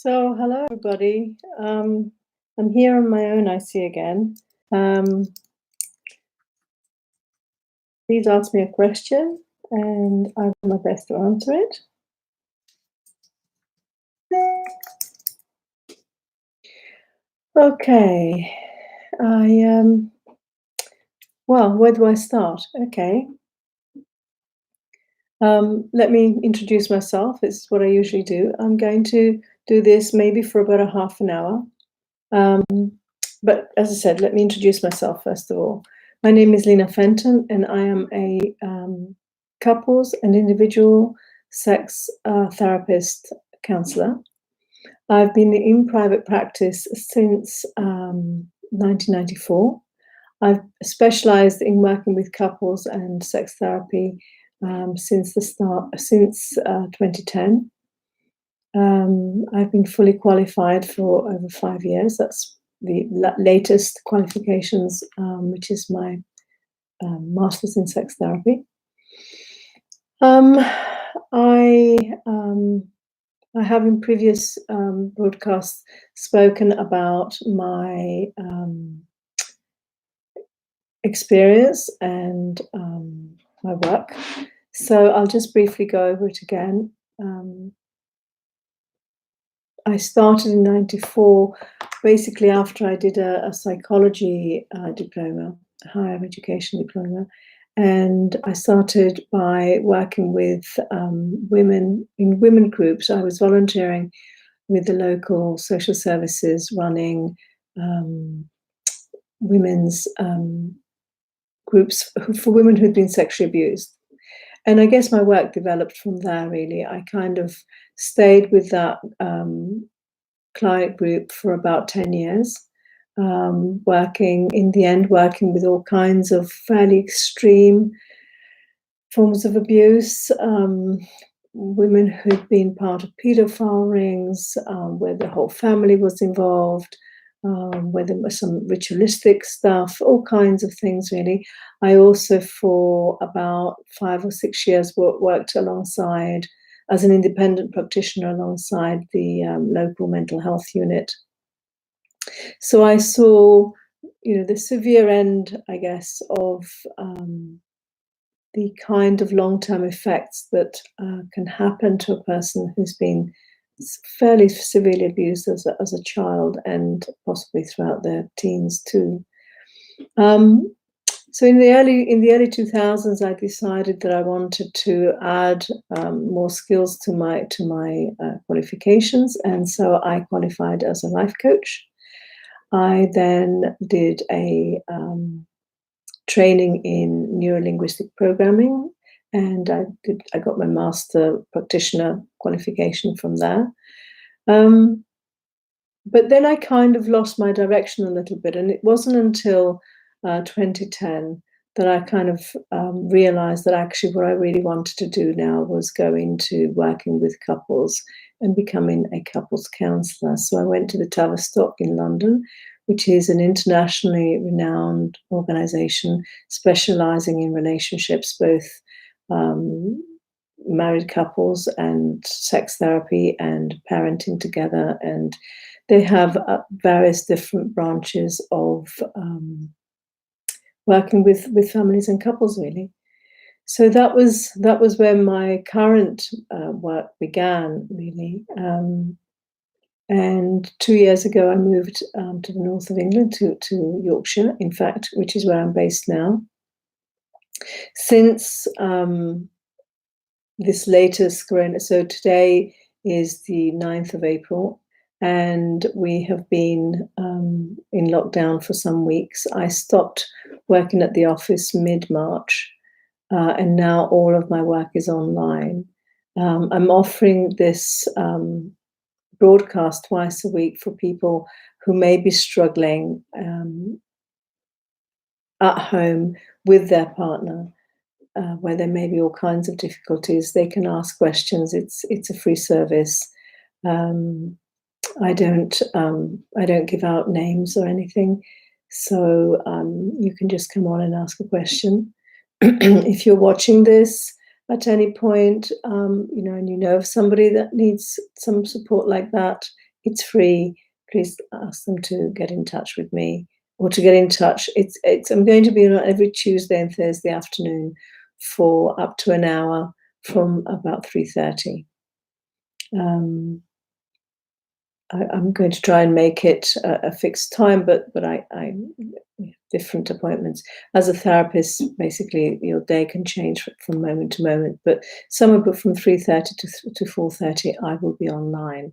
So, hello everybody. I'm here on my own, I see again. Please ask me a question and I'll do my best to answer it. Okay. Well, where do I start? Okay. Let me introduce myself. It's what I usually do. I'm going to do this maybe for about a half an hour. But as I said, let me introduce myself first of all. My name is Lena Fenton, and I am a couples and individual sex therapist counselor. I've been in private practice since 1994. I've specialized in working with couples and sex therapy since 2010. I've been fully qualified for over 5 years. That's the latest qualifications, which is my master's in sex therapy. I have in previous broadcasts spoken about my experience and my work. So I'll just briefly go over it again. I started in 94, basically after I did a psychology diploma, a higher education diploma. And I started by working with women in women groups. I was volunteering with the local social services running women's groups for women who'd been sexually abused. And I guess my work developed from there, really. I kind of stayed with that client group for about 10 years, working with all kinds of fairly extreme forms of abuse, women who'd been part of paedophile rings, where the whole family was involved, where there was some ritualistic stuff, all kinds of things, really. I also, for about 5 or 6 years, worked alongside, as an independent practitioner, alongside the local mental health unit. So I saw, the severe end, I guess, of the kind of long-term effects that can happen to a person who's been fairly severely abused as a child and possibly throughout their teens too. So in the early 2000s, I decided that I wanted to add more skills to my qualifications, and so I qualified as a life coach. I then did a training in neurolinguistic programming, and I got my master practitioner qualification from there. But then I kind of lost my direction a little bit, and it wasn't until 2010 that I kind of realized that actually what I really wanted to do now was go into working with couples and becoming a couples counselor. So I went to the Tavistock in London, which is an internationally renowned organization specializing in relationships, both married couples and sex therapy and parenting together. And they have various different branches of working with families and couples, really. So that was where my current work began, really. And 2 years ago, I moved to the north of England, to Yorkshire, in fact, which is where I'm based now. Since this latest corona, so today is the 9th of April, and we have been in lockdown for some weeks. I stopped working at the office mid-March, and now all of my work is online. I'm offering this broadcast twice a week for people who may be struggling at home with their partner, where there may be all kinds of difficulties. They can ask questions. It's a free service. I don't give out names or anything, so you can just come on and ask a question. If you're watching this at any point, and you know of somebody that needs some support like that, It's free. Please ask them to get in touch with me or to get in touch. I'm going to be on every Tuesday and Thursday afternoon for up to an hour from about 3:30. I'm going to try and make it a fixed time, but I different appointments. As a therapist, basically your day can change from moment to moment. But somewhere from 3:30 to 4:30, I will be online,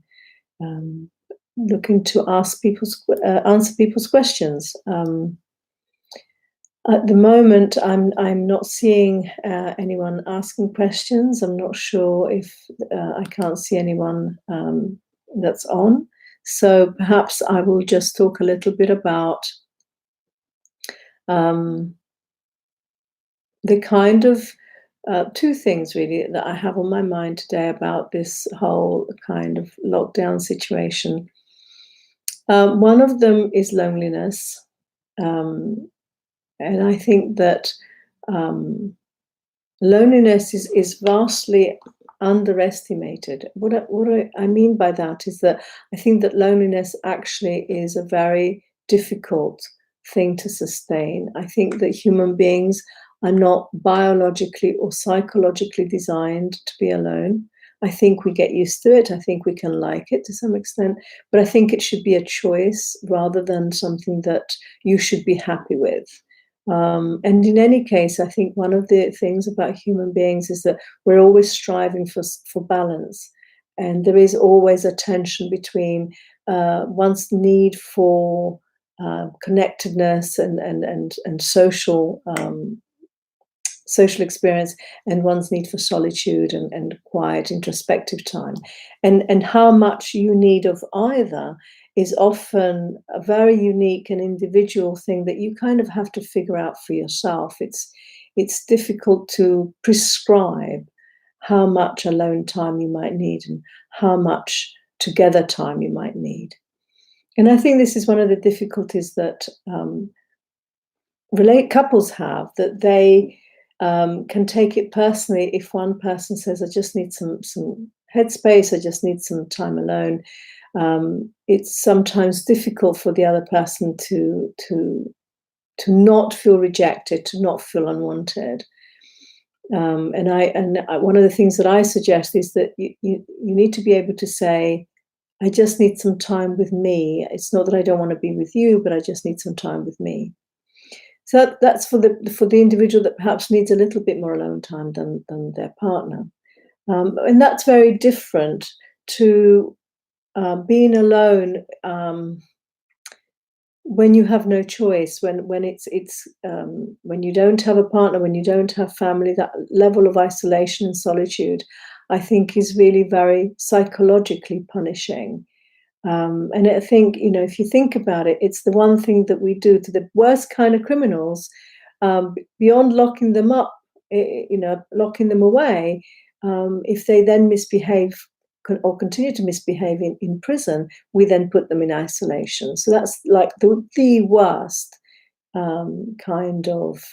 looking to answer people's questions. At the moment, I'm not seeing anyone asking questions. I'm not sure if I can't see anyone that's on. So perhaps I will just talk a little bit about the kind of two things really that I have on my mind today about this whole kind of lockdown situation. One of them is loneliness. And I think that loneliness is vastly underestimated. What I mean by that is that I think that loneliness actually is a very difficult thing to sustain. I think that human beings are not biologically or psychologically designed to be alone. I think we get used to it. I think we can like it to some extent, but I think it should be a choice rather than something that you should be happy with. And in any case, I think one of the things about human beings is that we're always striving for balance. And there is always a tension between one's need for connectedness and social experience and one's need for solitude and quiet introspective time, and how much you need of either is often a very unique and individual thing that you kind of have to figure out for yourself. It's difficult to prescribe how much alone time you might need and how much together time you might need. And I think this is one of the difficulties that couples have, that they can take it personally if one person says, I just need some headspace, I just need some time alone. It's sometimes difficult for the other person to not feel rejected, to not feel unwanted. And one of the things that I suggest is that you need to be able to say, I just need some time with me. It's not that I don't want to be with you, but I just need some time with me. So that's for the individual that perhaps needs a little bit more alone time than their partner. And that's very different to being alone when you have no choice, when it's when you don't have a partner, when you don't have family. That level of isolation and solitude, I think, is really very psychologically punishing. And I think, if you think about it, it's the one thing that we do to the worst kind of criminals, beyond locking them up, locking them away. If they then misbehave or continue to misbehave in prison, we then put them in isolation. So that's like the worst kind of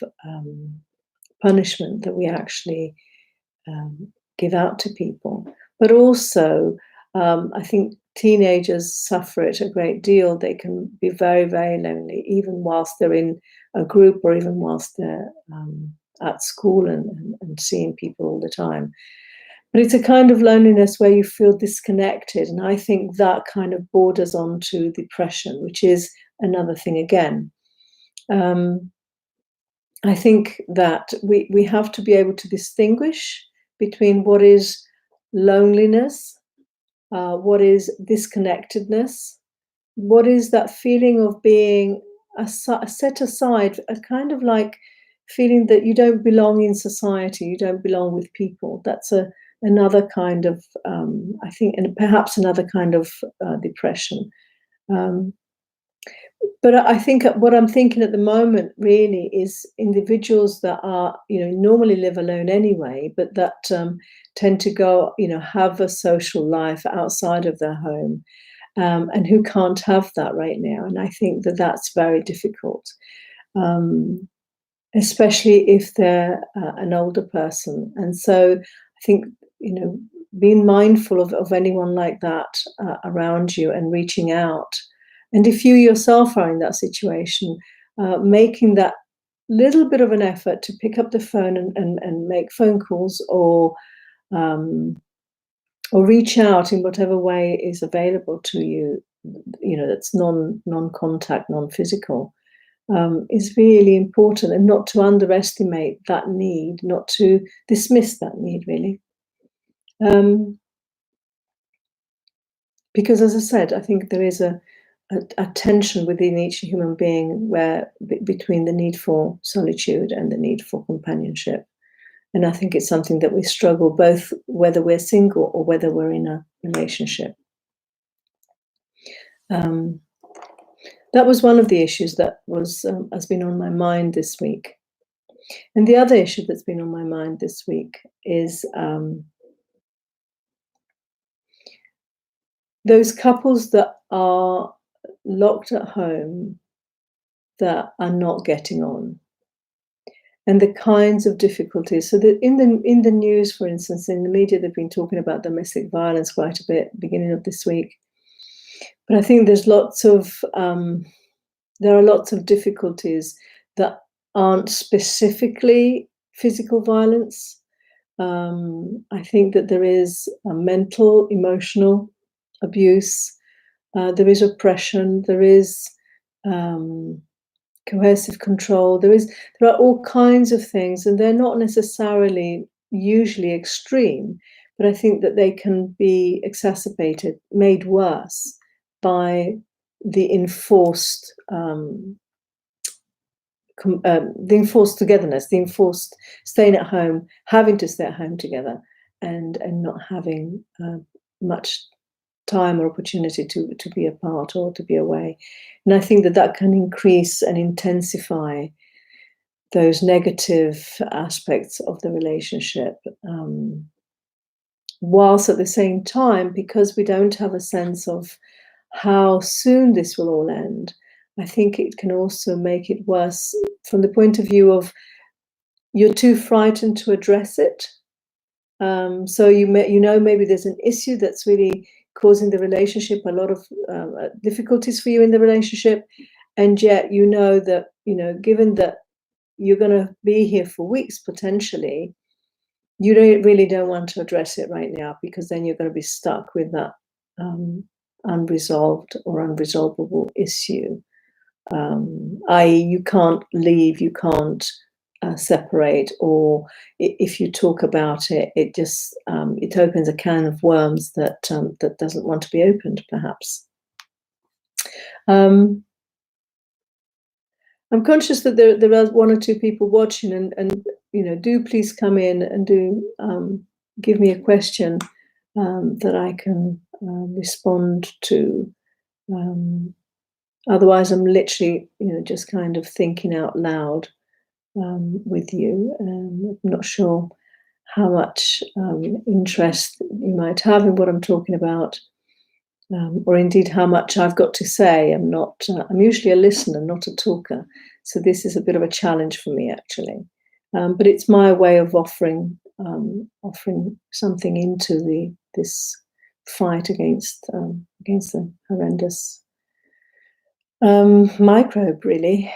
punishment that we actually give out to people. But also, I think teenagers suffer it a great deal. They can be very, very lonely, even whilst they're in a group or even whilst they're at school and seeing people all the time. But it's a kind of loneliness where you feel disconnected. And I think that kind of borders on to depression, which is another thing again. I think that we have to be able to distinguish between what is loneliness, what is disconnectedness, what is that feeling of being set aside, a kind of like feeling that you don't belong in society, you don't belong with people. That's another kind of, I think, and perhaps another kind of depression. But I think what I'm thinking at the moment really is individuals that are, normally live alone anyway, but that tend to go, have a social life outside of their home, and who can't have that right now. And I think that that's very difficult, especially if they're an older person. And so I think, being mindful of anyone like that around you and reaching out. And if you yourself are in that situation, making that little bit of an effort to pick up the phone and make phone calls, um, or reach out in whatever way is available to you, that's non-contact, non-physical, is really important, and not to underestimate that need, not to dismiss that need, really. Because, as I said, I think there is a tension within each human being between the need for solitude and the need for companionship. And I think it's something that we struggle both, whether we're single or whether we're in a relationship. That was one of the issues that has been on my mind this week. And the other issue that's been on my mind this week is those couples that are locked at home that are not getting on, and the kinds of difficulties. So that in the news, for instance, in the media, they've been talking about domestic violence quite a bit beginning of this week. But I think there are lots of difficulties that aren't specifically physical violence. I think that there is a mental, emotional abuse. There is oppression. There is coercive control. There are all kinds of things, and they're not necessarily usually extreme, but I think that they can be exacerbated, made worse by the enforced togetherness, the enforced staying at home, having to stay at home together, and not having much time or opportunity to be apart or to be away. And I think that can increase and intensify those negative aspects of the relationship, whilst at the same time, because we don't have a sense of how soon this will all end, I think it can also make it worse from the point of view of you're too frightened to address it. So maybe there's an issue that's really causing the relationship a lot of difficulties for you in the relationship, and yet that given that you're going to be here for weeks potentially, you don't want to address it right now, because then you're going to be stuck with that unresolved or unresolvable issue. I.e., you can't leave, you can't separate, or if you talk about it, it just it opens a can of worms that doesn't want to be opened, perhaps. I'm conscious that there are one or two people watching, and do please come in and do give me a question that I can respond to. Otherwise, I'm literally just kind of thinking out loud with you. I'm not sure how much interest you might have in what I'm talking about, or indeed how much I've got to say. I'm usually a listener, not a talker, so this is a bit of a challenge for me, actually. But it's my way of offering something into this fight against the horrendous microbe, really.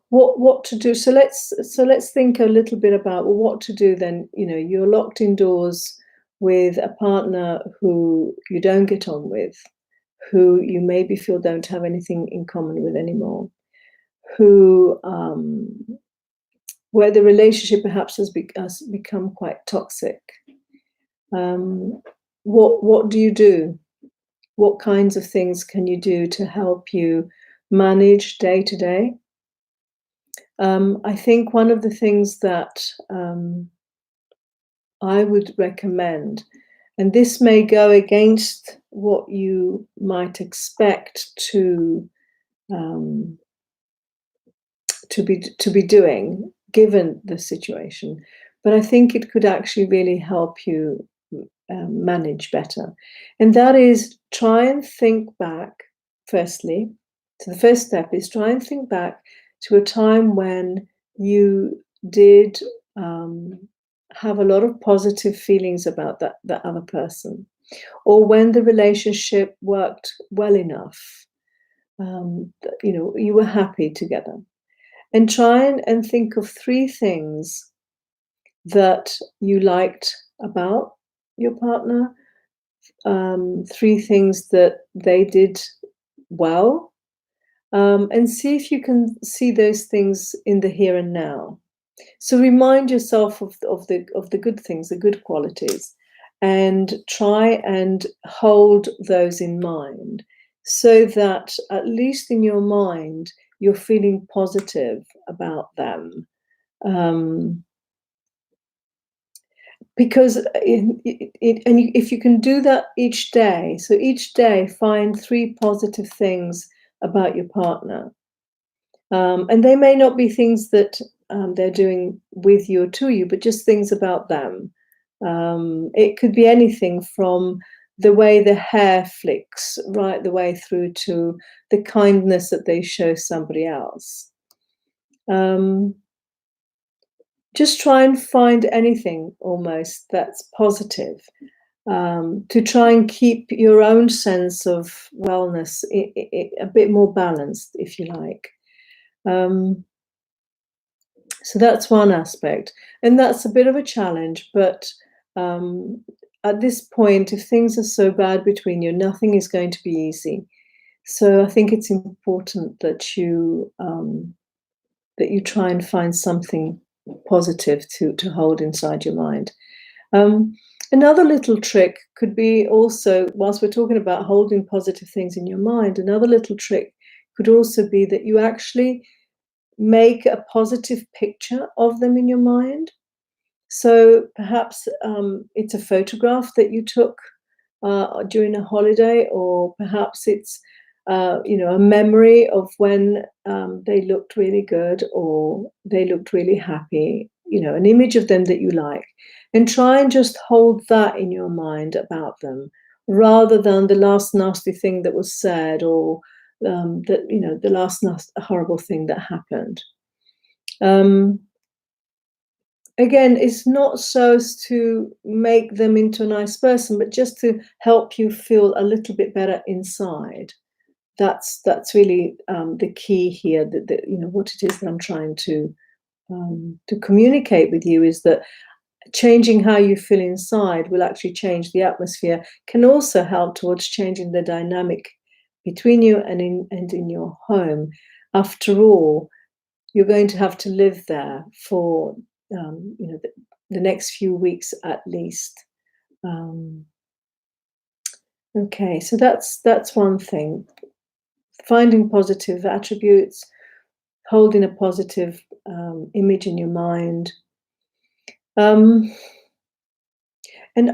What to do? So let's think a little bit about what to do then. You're locked indoors with a partner who you don't get on with, who you maybe feel don't have anything in common with anymore, who where the relationship perhaps has become quite toxic. What do you do? What kinds of things can you do to help you manage day to day? I think one of the things that I would recommend, and this may go against what you might expect to be doing given the situation, but I think it could actually really help you manage better. And that is, try and think back, firstly. So the first step is try and think back to a time when you did have a lot of positive feelings about that other person, or when the relationship worked well enough, you were happy together. And try and think of 3 things that you liked about your partner, 3 things that they did well, and see if you can see those things in the here and now. So remind yourself of the good things, the good qualities, and try and hold those in mind, so that at least in your mind you're feeling positive about them. Um, because if you can do that each day, so each day find 3 positive things about your partner. And they may not be things that they're doing with you or to you, but just things about them. It could be anything from the way the hair flicks right the way through to the kindness that they show somebody else. Just try and find anything almost that's positive, to try and keep your own sense of wellness a bit more balanced, if you like. So that's one aspect, and that's a bit of a challenge, but at this point, if things are so bad between you, nothing is going to be easy. So I think it's important that you try and find something positive to hold inside your mind. Another little trick could be also, whilst we're talking about holding positive things in your mind, another little trick could also be that you actually make a positive picture of them in your mind. So perhaps it's a photograph that you took during a holiday, or perhaps it's a memory of when they looked really good or they looked really happy. An image of them that you like, and try and just hold that in your mind about them, rather than the last nasty thing that was said, or the last horrible thing that happened. Again, it's not so as to make them into a nice person, but just to help you feel a little bit better inside. That's really the key here. That what it is that I'm trying to communicate with you is that changing how you feel inside will actually change the atmosphere. Can also help towards changing the dynamic between you and in your home. After all, you're going to have to live there for the next few weeks at least. Okay, so that's one thing. Finding positive attributes, holding a positive image in your mind. And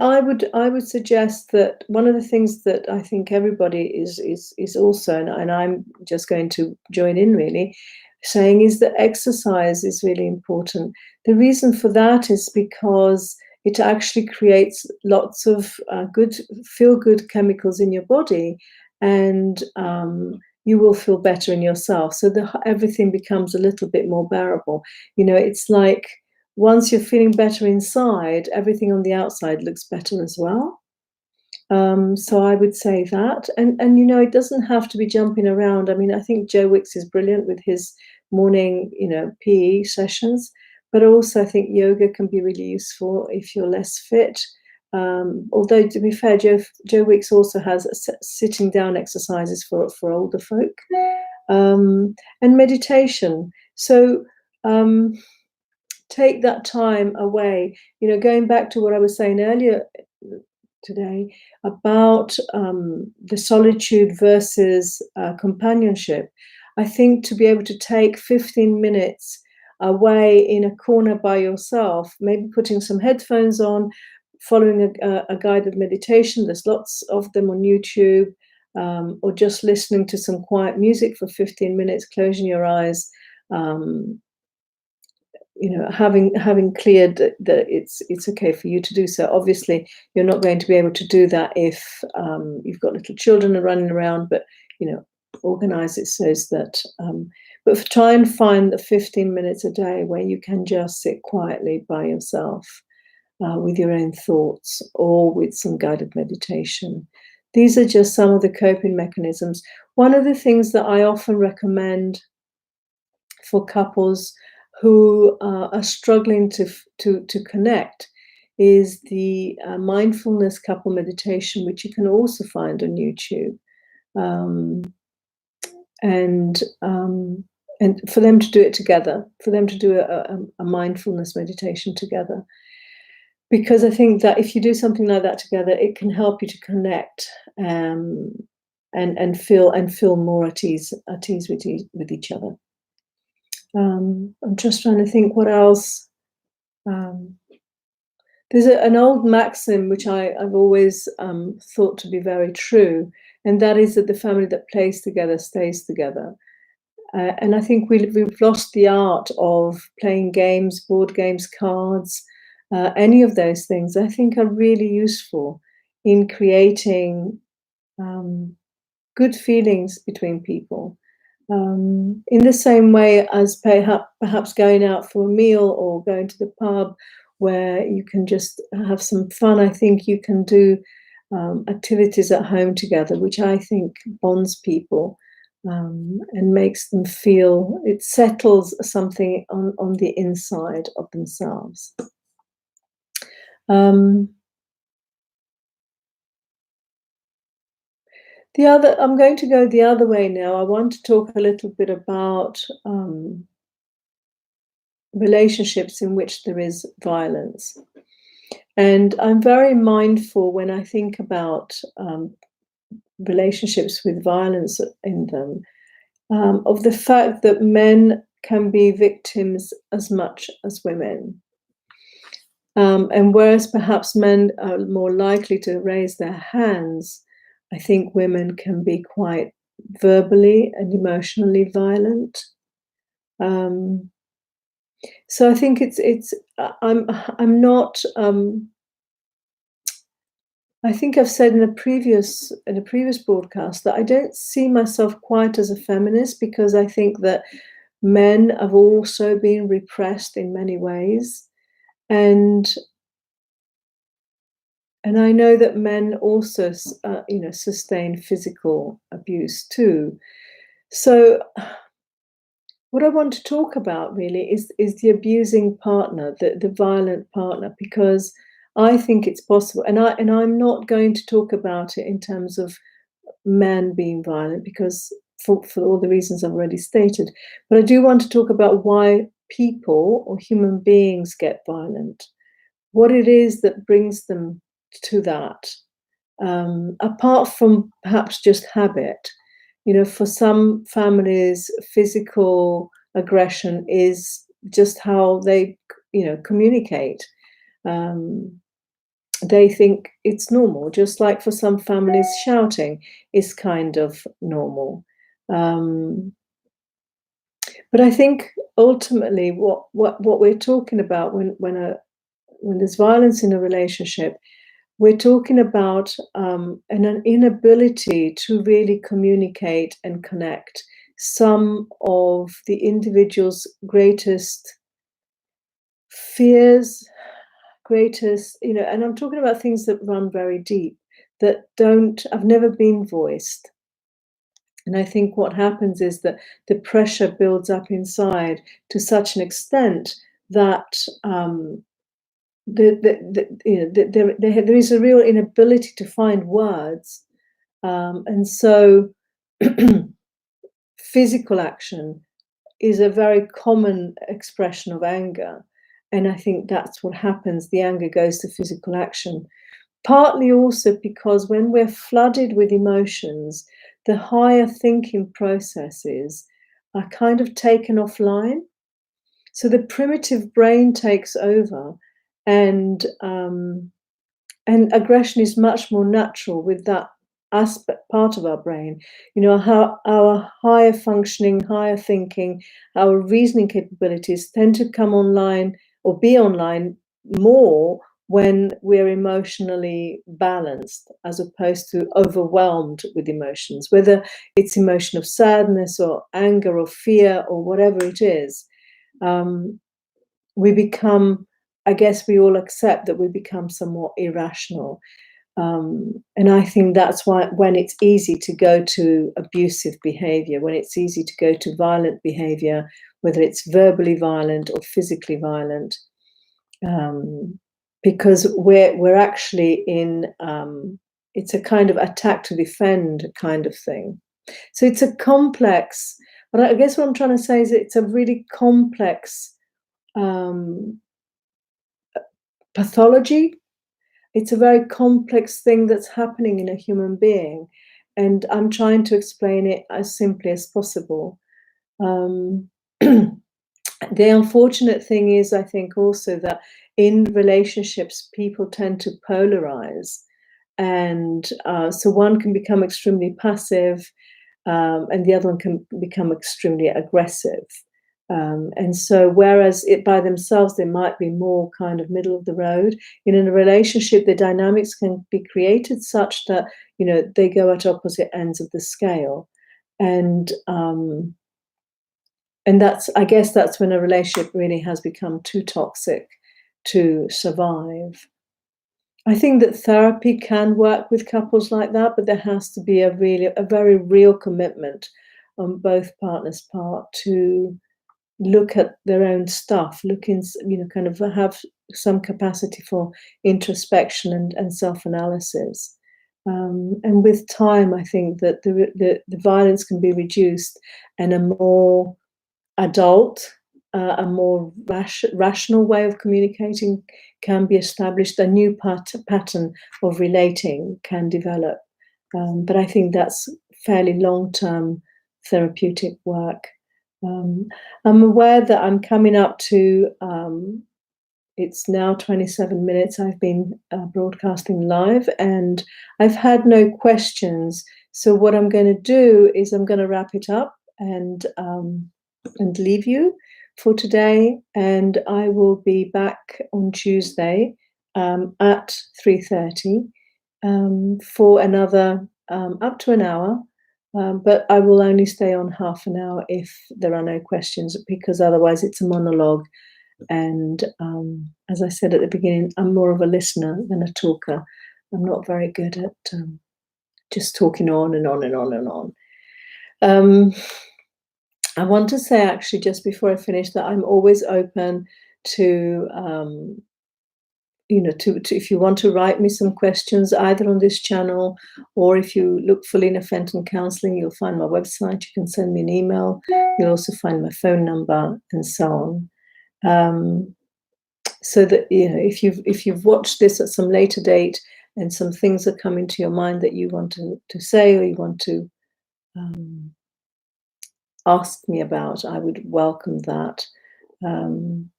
I would suggest that one of the things that I think everybody is also, and I'm just going to join in really, saying is that exercise is really important. The reason for that is because it actually creates lots of good feel-good chemicals in your body, and you will feel better in yourself. So everything becomes a little bit more bearable. It's like, once you're feeling better inside, everything on the outside looks better as well. So I would say that, and it doesn't have to be jumping around. I mean, I think Joe Wicks is brilliant with his morning, PE sessions, but also I think yoga can be really useful if you're less fit. Although, to be fair, Joe Wicks also has sitting down exercises for older folk, and meditation. So take that time away. Going back to what I was saying earlier today about the solitude versus companionship, I think to be able to take 15 minutes away in a corner by yourself, maybe putting some headphones on, following a guided meditation, there's lots of them on YouTube, or just listening to some quiet music for 15 minutes, closing your eyes, having cleared that it's okay for you to do so. Obviously, you're not going to be able to do that if you've got little children running around, but organize it so that But try and find the 15 minutes a day where you can just sit quietly by yourself with your own thoughts or with some guided meditation. These are just some of the coping mechanisms. One of the things that I often recommend for couples who are struggling to connect is the mindfulness couple meditation, which you can also find on YouTube. Um, and for them to do it together, for them to do a mindfulness meditation together. Because I think that if you do something like that together, it can help you to connect and feel more at ease with each other. I'm just trying to think what else. There's an old maxim which I've always thought to be very true, and that is that the family that plays together stays together. And I think we've lost the art of playing games, board games, cards, any of those things. I think are really useful in creating good feelings between people. In the same way as perhaps going out for a meal or going to the pub where you can just have some fun. I think you can do activities at home together, which I think bonds people and makes them feel, it settles something on the inside of themselves. I'm going to go the other way now. I want to talk a little bit about relationships in which there is violence. And I'm very mindful when I think about relationships with violence in them, of the fact that men can be victims as much as women. And whereas perhaps men are more likely to raise their hands, I think women can be quite verbally and emotionally violent. So I think I'm not. I think I've said in a previous broadcast that I don't see myself quite as a feminist, because I think that men have also been repressed in many ways, and I know that men also sustain physical abuse too. So what I want to talk about really is the abusing partner, the violent partner, because I think it's possible, and I'm not going to talk about it in terms of men being violent, because for all the reasons I've already stated. But I do want to talk about why people or human beings get violent, what it is that brings them to that, apart from perhaps just habit. For some families, physical aggression is just how they, communicate. They think it's normal, just like for some families, shouting is kind of normal. But I think ultimately, what we're talking about when there's violence in a relationship, we're talking about an inability to really communicate and connect. Some of the individual's greatest fears, and I'm talking about things that run very deep, that have never been voiced. And I think what happens is that the pressure builds up inside to such an extent that there is a real inability to find words, and so physical action is a very common expression of anger, and I think that's what happens. The anger goes to physical action, partly also because when we're flooded with emotions, the higher thinking processes are kind of taken offline. So the primitive brain takes over, and aggression is much more natural with that aspect, part of our brain. How our higher functioning, higher thinking, our reasoning capabilities tend to come online or be online more when we're emotionally balanced, as opposed to overwhelmed with emotions, whether it's emotion of sadness or anger or fear or whatever it is. We become, I guess we all accept that we become somewhat irrational. And I think that's why when it's easy to go to abusive behavior, when it's easy to go to violent behavior, whether it's verbally violent or physically violent, because we're actually in, it's a kind of attack to defend kind of thing. So it's a complex, but I guess what I'm trying to say is it's a really complex pathology. It's a very complex thing that's happening in a human being, and I'm trying to explain it as simply as possible. The unfortunate thing is, I think also that in relationships, people tend to polarize, and so one can become extremely passive, and the other one can become extremely aggressive. And so, whereas it by themselves, they might be more kind of middle of the road. In a relationship, the dynamics can be created such that they go at opposite ends of the scale, and that's, I guess, that's when a relationship really has become too toxic to survive. I think that therapy can work with couples like that, but there has to be a very real commitment on both partners' part to look at their own stuff, kind of have some capacity for introspection and self-analysis. And with time, I think that the violence can be reduced, and a more adult, a more rational way of communicating can be established. A new pattern of relating can develop. But I think that's fairly long-term therapeutic work. I'm aware that I'm coming up to, it's now 27 minutes I've been broadcasting live, and I've had no questions. So what I'm going to do is I'm going to wrap it up and leave you for today. And I will be back on Tuesday at 3:30 for another up to an hour. But I will only stay on half an hour if there are no questions, because otherwise it's a monologue. And as I said at the beginning, I'm more of a listener than a talker. I'm not very good at just talking on and on and on and on. I want to say, actually, just before I finish, that I'm always open to if you want to write me some questions, either on this channel, or if you look for Lena Fenton Counseling, you'll find my website. You can send me an email. You'll also find my phone number and so on. So that if you've watched this at some later date and some things are coming to your mind that you want to say, or you want to ask me about, I would welcome that. And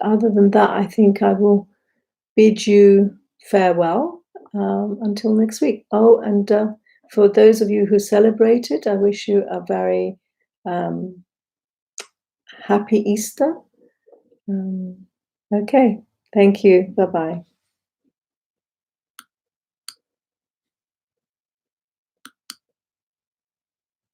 other than that, I think I will bid you farewell until next week. Oh, and for those of you who celebrated, I wish you a very happy Easter. Okay, thank you. Bye-bye.